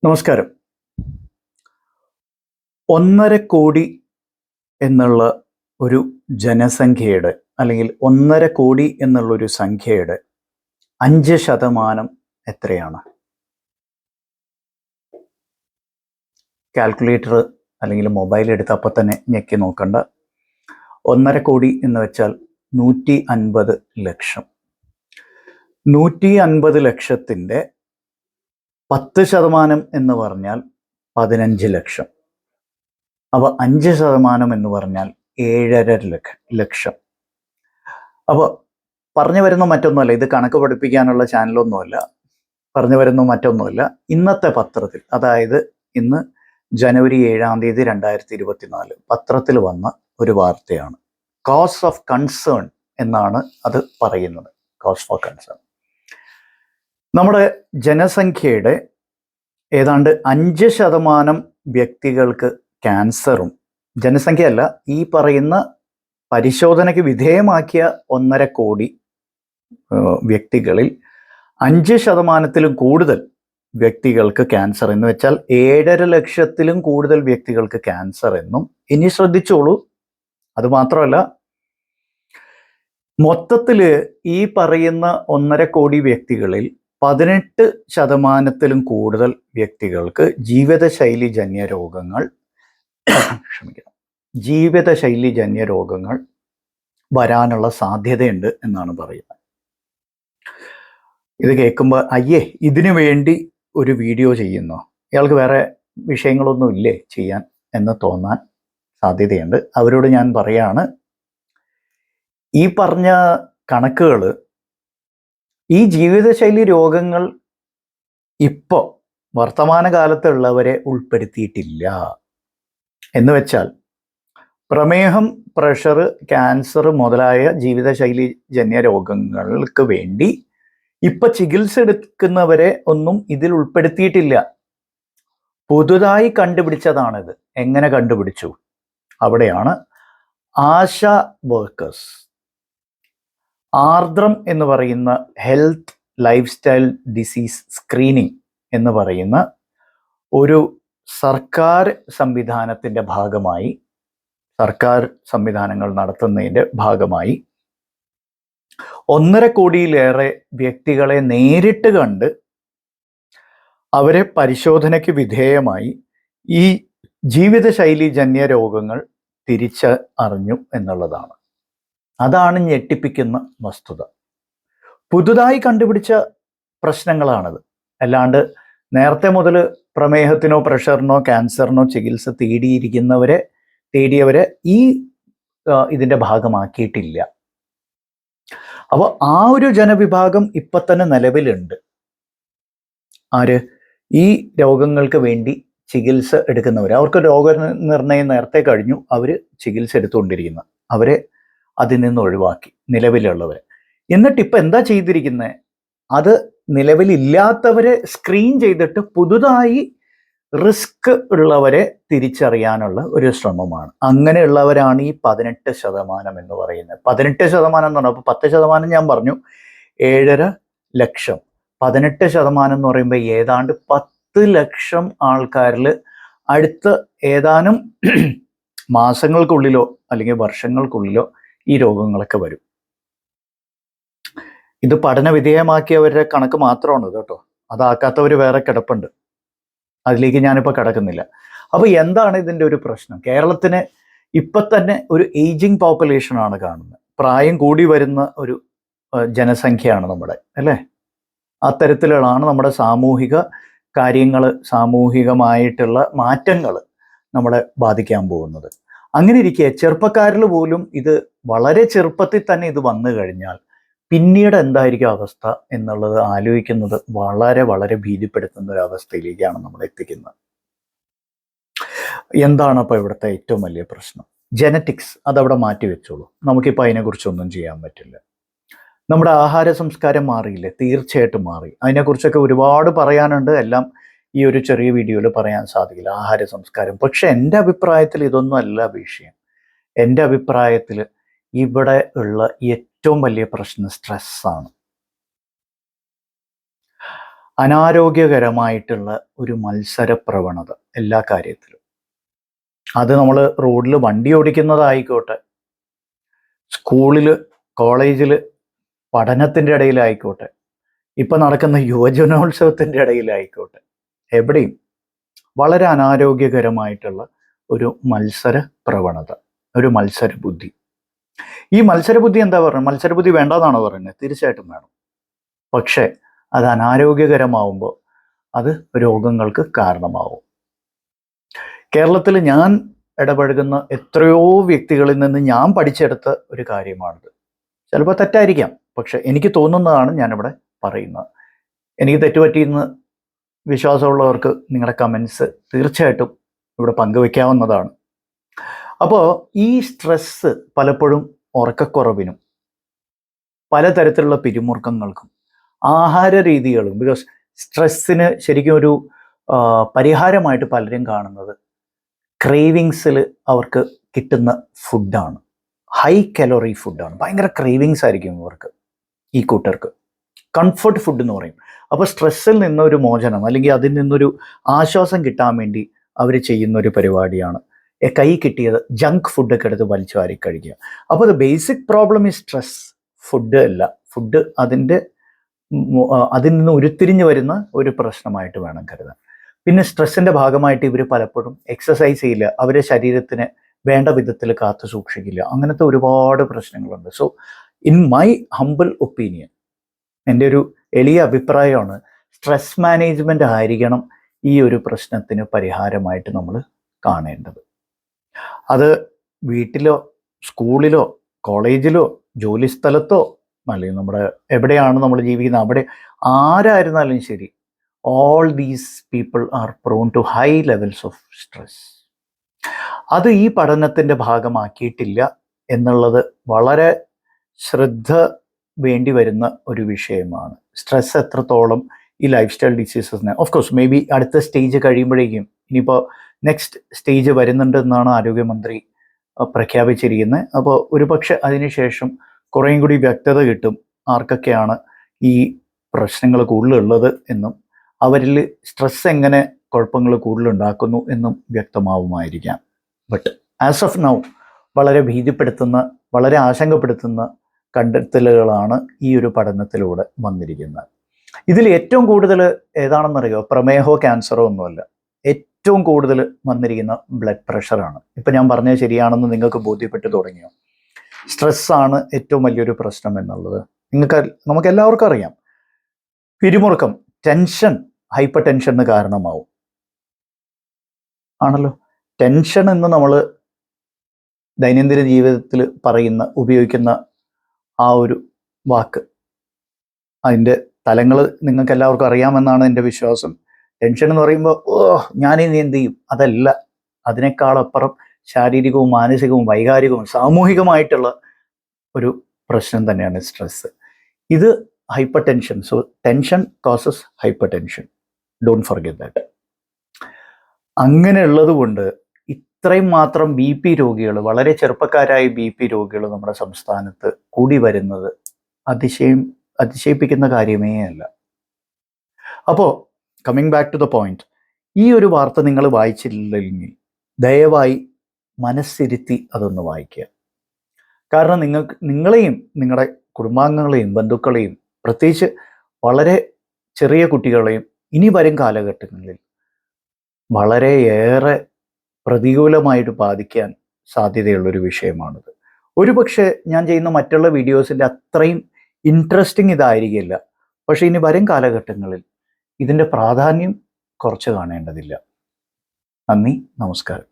നമസ്കാരം. 1.5 കോടി എന്നുള്ള ഒരു ജനസംഖ്യയുടെ അല്ലെങ്കിൽ 1.5 കോടി എന്നുള്ളൊരു സംഖ്യയുടെ 5% എത്രയാണ്? കാൽക്കുലേറ്റർ അല്ലെങ്കിൽ മൊബൈൽ എടുത്ത് അപ്പം തന്നെ ഞെക്കി നോക്കണ്ട. 1.5 കോടി എന്ന് വെച്ചാൽ 150 ലക്ഷം. 150 ലക്ഷത്തിൻ്റെ 10% എന്ന് പറഞ്ഞാൽ 15 ലക്ഷം. അപ്പോൾ 5% എന്ന് പറഞ്ഞാൽ 7.5 ലക്ഷം. അപ്പോൾ പറഞ്ഞു വരുന്ന മറ്റൊന്നുമല്ല, ഇത് കണക്ക് പഠിപ്പിക്കാനുള്ള ചാനലൊന്നുമല്ല. പറഞ്ഞു വരുന്ന മറ്റൊന്നുമല്ല, ഇന്നത്തെ പത്രത്തിൽ, അതായത് ഇന്ന് ജനുവരി 7 2024 പത്രത്തിൽ വന്ന ഒരു വാർത്തയാണ്. കോസ് ഓഫ് കൺസേൺ എന്നാണ് അത് പറയുന്നത്. Cause for concern. നമ്മുടെ ജനസംഖ്യയുടെ ഏതാണ്ട് 5% വ്യക്തികൾക്ക് ക്യാൻസറും, ജനസംഖ്യയല്ല, ഈ പറയുന്ന പരിശോധനയ്ക്ക് വിധേയമാക്കിയ 1.5 കോടി വ്യക്തികളിൽ 5%-ലും കൂടുതൽ വ്യക്തികൾക്ക് ക്യാൻസർ എന്ന് വെച്ചാൽ 7.5 ലക്ഷത്തിലും കൂടുതൽ വ്യക്തികൾക്ക് ക്യാൻസർ എന്നും. ഇനി ശ്രദ്ധിച്ചോളൂ, അതുമാത്രമല്ല, മൊത്തത്തിൽ ഈ പറയുന്ന 1.5 കോടി വ്യക്തികളിൽ 18%-ലും കൂടുതൽ വ്യക്തികൾക്ക് ജീവിതശൈലീജന്യ രോഗങ്ങൾ ജീവിതശൈലീജന്യ രോഗങ്ങൾ വരാനുള്ള സാധ്യതയുണ്ട് എന്നാണ് പറയുന്നത്. ഇത് കേൾക്കുമ്പോൾ അയ്യേ, ഇതിനു വേണ്ടി ഒരു വീഡിയോ ചെയ്യുന്നോ, ഇയാൾക്ക് വേറെ വിഷയങ്ങളൊന്നും ഇല്ലേ ചെയ്യാൻ എന്ന് തോന്നാൻ സാധ്യതയുണ്ട്. അവരോട് ഞാൻ പറയാണ്, ഈ പറഞ്ഞ കണക്കുകൾ ഈ ജീവിതശൈലി രോഗങ്ങൾ ഇപ്പോൾ വർത്തമാനകാലത്തുള്ളവരെ ഉൾപ്പെടുത്തിയിട്ടില്ല. എന്ന് വെച്ചാൽ പ്രമേഹം, പ്രഷർ, ക്യാൻസർ മുതലായ ജീവിതശൈലീജന്യ രോഗങ്ങൾക്ക് വേണ്ടി ഇപ്പം ചികിത്സ എടുക്കുന്നവരെ ഒന്നും ഇതിൽ ഉൾപ്പെടുത്തിയിട്ടില്ല. പുതുതായി കണ്ടുപിടിച്ചതാണിത്. എങ്ങനെ കണ്ടുപിടിച്ചു? അവിടെയാണ് ആശാ വർക്കേഴ്സ്, ആർദ്രം എന്ന് പറയുന്ന health life style disease screening എന്ന് പറയുന്ന ഒരു സർക്കാർ സംവിധാനത്തിൻ്റെ ഭാഗമായി, സർക്കാർ സംവിധാനങ്ങൾ നടത്തുന്നതിൻ്റെ ഭാഗമായി 1.5 കോടിയിലേറെ വ്യക്തികളെ നേരിട്ട് കണ്ട് അവരെ പരിശോധനയ്ക്ക് വിധേയമായി ഈ ജീവിതശൈലീജന്യ രോഗങ്ങൾ തിരിച്ചറിഞ്ഞു എന്നുള്ളതാണ്. അതാണ് ഞെട്ടിപ്പിക്കുന്ന വസ്തുത. പുതുതായി കണ്ടുപിടിച്ച പ്രശ്നങ്ങളാണത്. അല്ലാണ്ട് നേരത്തെ മുതൽ പ്രമേഹത്തിനോ പ്രഷറിനോ ക്യാൻസറിനോ ചികിത്സ തേടിയവരെ ഈ ഇതിൻ്റെ ഭാഗമാക്കിയിട്ടില്ല. അപ്പോൾ ആ ഒരു ജനവിഭാഗം ഇപ്പം തന്നെ നിലവിലുണ്ട്. ആര്? ഈ രോഗങ്ങൾക്ക് വേണ്ടി ചികിത്സ എടുക്കുന്നവർ. അവർക്ക് രോഗനിർണയം നേരത്തെ കഴിഞ്ഞു, അവർ ചികിത്സ എടുത്തുകൊണ്ടിരിക്കുന്ന അവരെ അതിൽ നിന്ന് ഒഴിവാക്കി, നിലവിലുള്ളവരെ. എന്നിട്ട് ഇപ്പം എന്താ ചെയ്തിരിക്കുന്നത്? അത് നിലവിലില്ലാത്തവരെ സ്ക്രീൻ ചെയ്തിട്ട് പുതുതായി റിസ്ക് ഉള്ളവരെ തിരിച്ചറിയാനുള്ള ഒരു ശ്രമമാണ്. അങ്ങനെയുള്ളവരാണ് ഈ 18% എന്ന് പറയുന്നത്. 18% എന്ന് പറഞ്ഞാൽ, അപ്പോൾ 10% ഞാൻ പറഞ്ഞു, 7.5 ലക്ഷം. 18% എന്ന് പറയുമ്പോൾ ഏതാണ്ട് 10 ലക്ഷം ആൾക്കാരിൽ അടുത്ത ഏതാനും മാസങ്ങൾക്കുള്ളിലോ അല്ലെങ്കിൽ വർഷങ്ങൾക്കുള്ളിലോ ഈ രോഗങ്ങളൊക്കെ വരും. ഇത് പഠന വിധേയമാക്കിയവരുടെ കണക്ക് മാത്രമാണ് കേട്ടോ. അതാക്കാത്തവർ വേറെ കിടപ്പുണ്ട്. അതിലേക്ക് ഞാനിപ്പോൾ കിടക്കുന്നില്ല. അപ്പോൾ എന്താണ് ഇതിൻ്റെ ഒരു പ്രശ്നം? കേരളത്തിന് ഇപ്പം തന്നെ ഒരു ഏജിങ് പോപ്പുലേഷനാണ് കാണുന്നത്. പ്രായം കൂടി വരുന്ന ഒരു ജനസംഖ്യയാണ് നമ്മുടെ, അല്ലേ? അത്തരത്തിലാണ് നമ്മുടെ സാമൂഹിക കാര്യങ്ങൾ, സാമൂഹികമായിട്ടുള്ള മാറ്റങ്ങൾ നമ്മളെ ബാധിക്കാൻ പോകുന്നത്. അങ്ങനെ ഇരിക്കെ ചെറുപ്പക്കാരിൽ പോലും ഇത് വളരെ ചെറുപ്പത്തിൽ തന്നെ ഇത് വന്നു കഴിഞ്ഞാൽ പിന്നീട് എന്തായിരിക്കും അവസ്ഥ എന്നുള്ളത് ആലോചിക്കുന്നത് വളരെ വളരെ ഭീതിപ്പെടുത്തുന്ന ഒരു അവസ്ഥയിലേക്കാണ് നമ്മൾ എത്തിക്കുന്നത്. എന്താണ് അപ്പോൾ ഇവിടുത്തെ ഏറ്റവും വലിയ പ്രശ്നം? ജനറ്റിക്സ്. അതവിടെ മാറ്റി വെച്ചോളൂ, നമുക്കിപ്പോൾ അതിനെക്കുറിച്ചൊന്നും ചെയ്യാൻ പറ്റില്ല. നമ്മുടെ ആഹാര സംസ്കാരം മാറിയില്ലേ? തീർച്ചയായിട്ടും മാറി. അതിനെക്കുറിച്ചൊക്കെ ഒരുപാട് പറയാനുണ്ട്. എല്ലാം ഈ ഒരു ചെറിയ വീഡിയോയിൽ പറയാൻ സാധിക്കില്ല, ആഹാര സംസ്കാരം. പക്ഷെ എൻ്റെ അഭിപ്രായത്തിൽ ഇതൊന്നും അല്ല വിഷയം. എൻ്റെ അഭിപ്രായത്തിൽ ഇവിടെ ഉള്ള ഏറ്റവും വലിയ പ്രശ്നം സ്ട്രെസ്സാണ്. അനാരോഗ്യകരമായിട്ടുള്ള ഒരു മത്സര പ്രവണത എല്ലാ കാര്യത്തിലും. അത് നമ്മൾ റോഡിൽ വണ്ടി ഓടിക്കുന്നതായിക്കോട്ടെ, സ്കൂളിൽ കോളേജിൽ പഠനത്തിൻ്റെ ഇടയിലായിക്കോട്ടെ, ഇപ്പം നടക്കുന്ന യുവജനോത്സവത്തിൻ്റെ ഇടയിലായിക്കോട്ടെ, എവിടെയും വളരെ അനാരോഗ്യകരമായിട്ടുള്ള ഒരു മത്സര പ്രവണത, ഒരു മത്സര ബുദ്ധി. ഈ മത്സരബുദ്ധി എന്താ പറയുന്നത്? മത്സരബുദ്ധി വേണ്ടെന്നാണോ പറയുന്നത്? തീർച്ചയായിട്ടും വേണം. പക്ഷേ അത് അനാരോഗ്യകരമാവുമ്പോൾ അത് രോഗങ്ങൾക്ക് കാരണമാവും. കേരളത്തിൽ ഞാൻ ഇടപഴകുന്ന എത്രയോ വ്യക്തികളിൽ നിന്ന് ഞാൻ പഠിച്ചെടുത്ത ഒരു കാര്യമാണിത്. ചിലപ്പോൾ തെറ്റായിരിക്കാം, പക്ഷെ എനിക്ക് തോന്നുന്നതാണ് ഞാനിവിടെ പറയുന്നത്. എനിക്ക് തെറ്റുപറ്റിയെന്ന് വിശ്വാസമുള്ളവർക്ക് നിങ്ങളുടെ കമൻസ് തീർച്ചയായിട്ടും ഇവിടെ പങ്കുവെക്കാവുന്നതാണ്. അപ്പോൾ ഈ സ്ട്രെസ്സ് പലപ്പോഴും ഉറക്കക്കുറവിനും പലതരത്തിലുള്ള പിരിമുറുക്കങ്ങൾക്കും ആഹാര രീതികളും, ബിക്കോസ് സ്ട്രെസ്സിന് ശരിക്കും ഒരു പരിഹാരമായിട്ട് പലരും കാണുന്നത് ക്രേവിങ്സിൽ അവർക്ക് കിട്ടുന്ന ഫുഡാണ്. ഹൈ കലോറി ഫുഡാണ്. ഭയങ്കര ക്രേവിങ്സ് ആയിരിക്കും ഇവർക്ക്, ഈ കൂട്ടർക്ക്. കംഫർട്ട് ഫുഡ് എന്ന് പറയും. അപ്പോൾ സ്ട്രെസ്സിൽ നിന്നൊരു മോചനം അല്ലെങ്കിൽ അതിൽ നിന്നൊരു ആശ്വാസം കിട്ടാൻ വേണ്ടി അവർ ചെയ്യുന്ന ഒരു പരിപാടിയാണ് കൈ കിട്ടിയത് ജങ്ക് ഫുഡൊക്കെ എടുത്ത് വലിച്ചു വാരി കഴിക്കുക. അപ്പോൾ ദ ബേസിക് പ്രോബ്ലം ഈ സ്ട്രെസ്, ഫുഡ് അല്ല. ഫുഡ് അതിൽ നിന്ന് ഉരുത്തിരിഞ്ഞു വരുന്ന ഒരു പ്രശ്നമായിട്ട് വേണം കരുതാൻ. പിന്നെ സ്ട്രെസ്സിൻ്റെ ഭാഗമായിട്ട് ഇവർ പലപ്പോഴും എക്സസൈസ് ചെയ്യില്ല, അവരുടെ ശരീരത്തിന് വേണ്ട വിധത്തിൽ കാത്തു സൂക്ഷിക്കില്ല. അങ്ങനത്തെ ഒരുപാട് പ്രശ്നങ്ങളുണ്ട്. So in my humble opinion, എൻ്റെ ഒരു എളിയ അഭിപ്രായമാണ്, സ്ട്രെസ് മാനേജ്മെൻ്റ് ആയിരിക്കണം ഈ ഒരു പ്രശ്നത്തിന് പരിഹാരമായിട്ട് നമ്മൾ കാണേണ്ടത്. അത് വീട്ടിലോ സ്കൂളിലോ കോളേജിലോ ജോലി സ്ഥലത്തോ അല്ലെങ്കിൽ നമ്മുടെ എവിടെയാണ് നമ്മൾ ജീവിക്കുന്നത് അവിടെ ആരായിരുന്നാലും ശരി, all these people are prone to high levels of stress. അത് ഈ പഠനത്തിൻ്റെ ഭാഗമാക്കിയിട്ടില്ല എന്നുള്ളത് വളരെ ശ്രദ്ധ വേണ്ടി വരുന്ന ഒരു വിഷയമാണ്. സ്ട്രെസ് എത്രത്തോളം ഈ ലൈഫ് സ്റ്റൈൽ ഡിസീസസിനെ, ഓഫ് കോഴ്സ് മേ ബി അടുത്ത സ്റ്റേജ് കഴിയുമ്പോഴേക്കും, ഇനിയിപ്പോൾ നെക്സ്റ്റ് സ്റ്റേജ് വരുന്നുണ്ടെന്നാണ് ആരോഗ്യമന്ത്രി പ്രഖ്യാപിച്ചിരിക്കുന്നത്. അപ്പോൾ ഒരുപക്ഷെ അതിനുശേഷം കുറേയും കൂടി വ്യക്തത കിട്ടും ആർക്കൊക്കെയാണ് ഈ പ്രശ്നങ്ങൾ കൂടുതലുള്ളത് എന്നും അവരിൽ സ്ട്രെസ് എങ്ങനെ കുഴപ്പങ്ങൾ കൂടുതലുണ്ടാക്കുന്നു എന്നും വ്യക്തമാവുമായിരിക്കാം. ബട്ട് ആസ് ഓഫ് നൗ വളരെ ഭീതിപ്പെടുത്തുന്ന, വളരെ ആശങ്കപ്പെടുത്തുന്ന കണ്ടെത്തലുകളാണ് ഈ ഒരു പഠനത്തിലൂടെ വന്നിരിക്കുന്നത്. ഇതിൽ ഏറ്റവും കൂടുതൽ ഏതാണെന്നറിയോ? പ്രമേഹമോ ക്യാൻസറോ ഒന്നുമല്ല. ഏറ്റവും കൂടുതൽ വന്നിരിക്കുന്ന ബ്ലഡ് പ്രഷറാണ്. ഇപ്പം ഞാൻ പറഞ്ഞത് ശരിയാണെന്ന് നിങ്ങൾക്ക് ബോധ്യപ്പെട്ടു തുടങ്ങിയോ? സ്ട്രെസ്സാണ് ഏറ്റവും വലിയൊരു പ്രശ്നം എന്നുള്ളത് നമുക്ക് എല്ലാവർക്കും അറിയാം. പിരിമുറുക്കം, ടെൻഷൻ, ഹൈപ്പർ ടെൻഷന് കാരണമാവും ആണല്ലോ. ടെൻഷൻ എന്ന് നമ്മൾ ദൈനംദിന ജീവിതത്തിൽ ഉപയോഗിക്കുന്ന ആ ഒരു വാക്ക്, അതിൻ്റെ തലങ്ങൾ നിങ്ങൾക്ക് എല്ലാവർക്കും അറിയാമെന്നാണ് എൻ്റെ വിശ്വാസം. ടെൻഷൻ എന്ന് പറയുമ്പോൾ ഞാനിനി എന്ത് ചെയ്യും, അതല്ല. അതിനേക്കാളപ്പുറം ശാരീരികവും മാനസികവും വൈകാരികവും സാമൂഹികമായിട്ടുള്ള ഒരു പ്രശ്നം തന്നെയാണ് സ്ട്രെസ്. ഇത് hyper tension. So tension causes hyper tension, don't forget that. അങ്ങനെയുള്ളത് കൊണ്ട് ഇത്രയും മാത്രം ബി പി രോഗികൾ, വളരെ ചെറുപ്പക്കാരായ ബി പി രോഗികൾ നമ്മുടെ സംസ്ഥാനത്ത് കൂടി വരുന്നത് അതിശയിപ്പിക്കുന്ന കാര്യമേ അല്ല. അപ്പോൾ coming back to the point, ഈ ഒരു വാർത്ത നിങ്ങൾ വായിച്ചില്ലെങ്കിൽ ദയവായി മനസ്സിരുത്തി അതൊന്ന് വായിക്കുക. കാരണം നിങ്ങളെയും നിങ്ങളുടെ കുടുംബാംഗങ്ങളെയും ബന്ധുക്കളെയും പ്രത്യേകിച്ച് വളരെ ചെറിയ കുട്ടികളെയും ഇനി വരും കാലഘട്ടങ്ങളിൽ വളരെയേറെ പ്രതികൂലമായിട്ട് ബാധിക്കാൻ സാധ്യതയുള്ളൊരു വിഷയമാണിത്. ഒരുപക്ഷെ ഞാൻ ചെയ്യുന്ന മറ്റുള്ള വീഡിയോസിൻ്റെ അത്രയും ഇൻട്രസ്റ്റിംഗ് ഇതായിരിക്കില്ല, പക്ഷേ ഇനി വരും കാലഘട്ടങ്ങളിൽ ഇതിൻ്റെ പ്രാധാന്യം കുറച്ച് കാണേണ്ടതില്ല. നന്ദി, നമസ്കാരം.